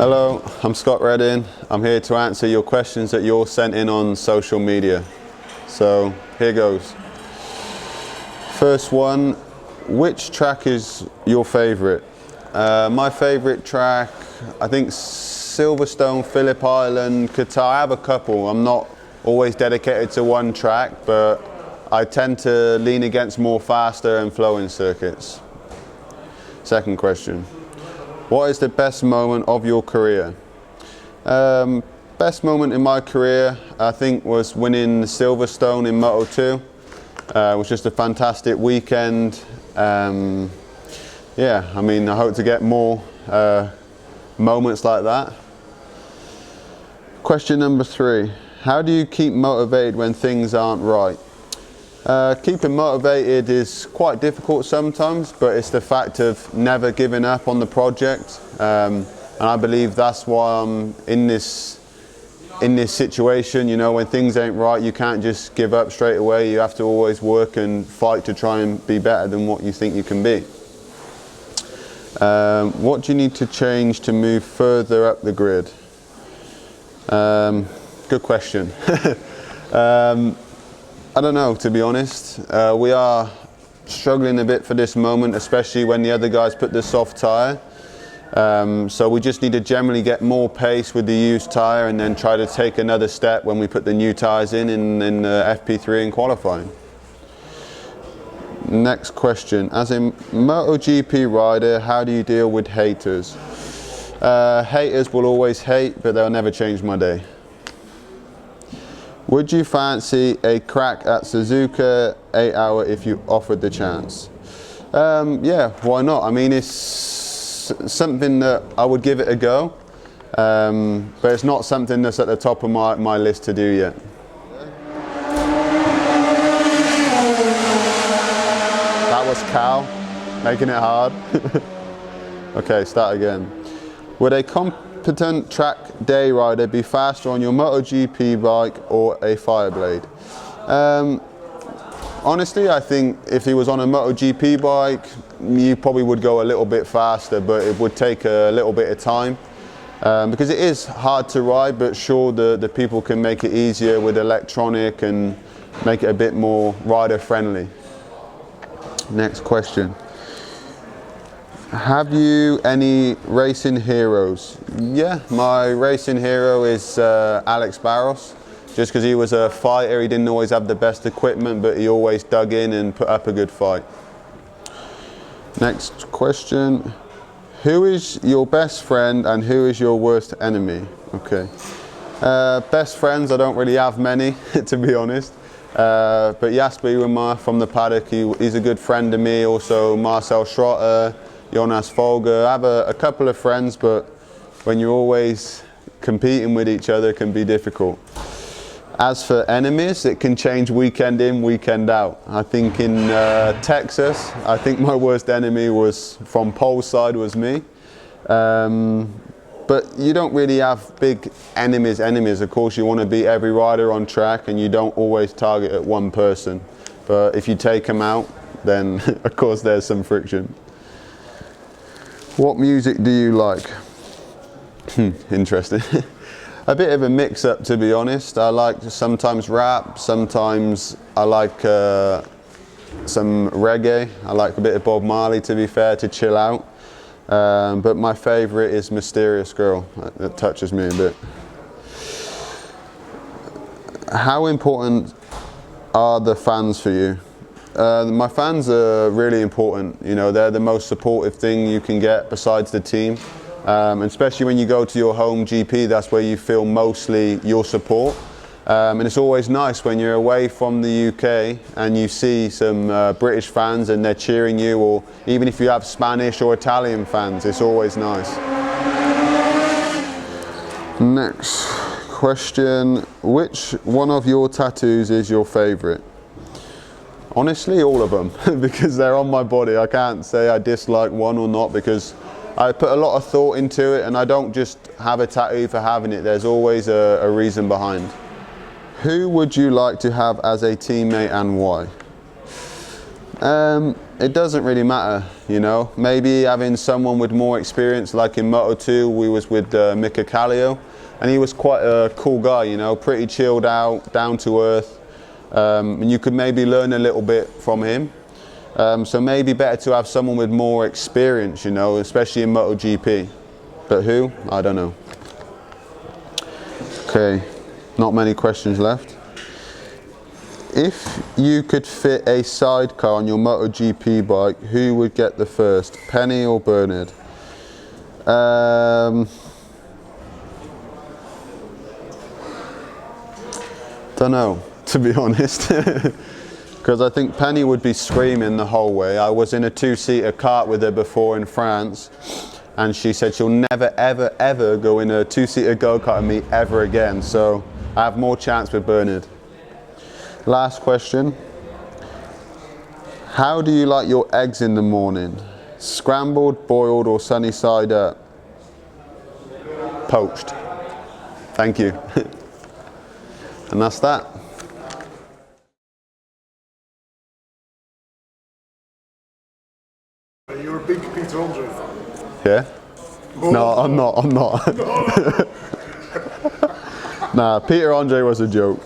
Hello, I'm Scott Redding. I'm here to answer your questions that you're sent in on social media. So here goes. First one, which track is your favorite? My favorite track, I think Silverstone, Phillip Island, Qatar. I have a couple. I'm not always dedicated to one track, but I tend to lean against more faster and flowing circuits. Second question. What is the best moment of your career? Best moment in my career, I think, was winning Silverstone in Moto2. It was just a fantastic weekend. Yeah, I mean, I hope to get more moments like that. Question number 3. How do you keep motivated when things aren't right? Keeping motivated is quite difficult sometimes, but it's the fact of never giving up on the project, and I believe that's why I'm in this situation. You know, when things ain't right, you can't just give up straight away. You have to always work and fight to try and be better than what you think you can be. What do you need to change to move further up the grid? Good question. I don't know, to be honest. We are struggling a bit for this moment, especially when the other guys put the soft tyre. So we just need to generally get more pace with the used tyre and then try to take another step when we put the new tyres in FP3 in qualifying. Next question. As a MotoGP rider, how do you deal with haters? Haters will always hate, but they'll never change my day. Would you fancy a crack at Suzuka 8-hour if you offered the chance? Yeah, why not? I mean, it's something that I would give it a go, but it's not something that's at the top of my list to do yet. That was Cal, making it hard. Okay, start again. Would a competent track day rider be faster on your MotoGP bike or a Fireblade? Honestly, I think if he was on a MotoGP bike, you probably would go a little bit faster, but it would take a little bit of time because it is hard to ride, but sure, the people can make it easier with electronic and make it a bit more rider friendly. Next question. Have you any racing heroes? Yeah, my racing hero is Alex Barros. Just because he was a fighter, he didn't always have the best equipment, but he always dug in and put up a good fight. Next question. Who is your best friend and who is your worst enemy? Okay. Best friends, I don't really have many, to be honest. But Jasper from the paddock, he's a good friend to me. Also Marcel Schrotter, Jonas Folger. I have a couple of friends, but when you're always competing with each other, it can be difficult. As for enemies, it can change weekend in, weekend out. I think in Texas, I think my worst enemy was from pole side was me. But you don't really have big enemies. Of course, you want to beat every rider on track and you don't always target at one person. But if you take them out, then of course there's some friction. What music do you like? Interesting. A bit of a mix-up, to be honest. I like sometimes rap, sometimes I like some reggae. I like a bit of Bob Marley, to be fair, to chill out. But my favourite is Mysterious Girl. That touches me a bit. How important are the fans for you? My fans are really important. You know, they're the most supportive thing you can get besides the team. And especially when you go to your home GP, that's where you feel mostly your support. And it's always nice when you're away from the UK and you see some British fans and they're cheering you, or even if you have Spanish or Italian fans, it's always nice. Next question. Which one of your tattoos is your favourite? Honestly, all of them, because they're on my body. I can't say I dislike one or not, because I put a lot of thought into it and I don't just have a tattoo for having it. There's always a reason behind. Who would you like to have as a teammate and why? it doesn't really matter, you know. Maybe having someone with more experience, like in Moto2, we was with Mika Kallio, and he was quite a cool guy, you know, pretty chilled out, down to earth, and you could maybe learn a little bit from him. So maybe better to have someone with more experience, you know, especially in MotoGP. But who? I don't know. Okay, not many questions left. If you could fit a sidecar on your MotoGP bike, who would get the first, Penny or Bernard? Don't know, to be honest. Because I think Penny would be screaming the whole way. I was in a two-seater kart with her before in France, and she said she'll never, ever, ever go in a two-seater go-kart with me ever again. So I have more chance with Bernard. Last question. How do you like your eggs in the morning? Scrambled, boiled, or sunny side up? Poached. Thank you. And that's that. You're a big Peter Andre fan. Yeah? No, I'm not. Nah, Peter Andre was a joke.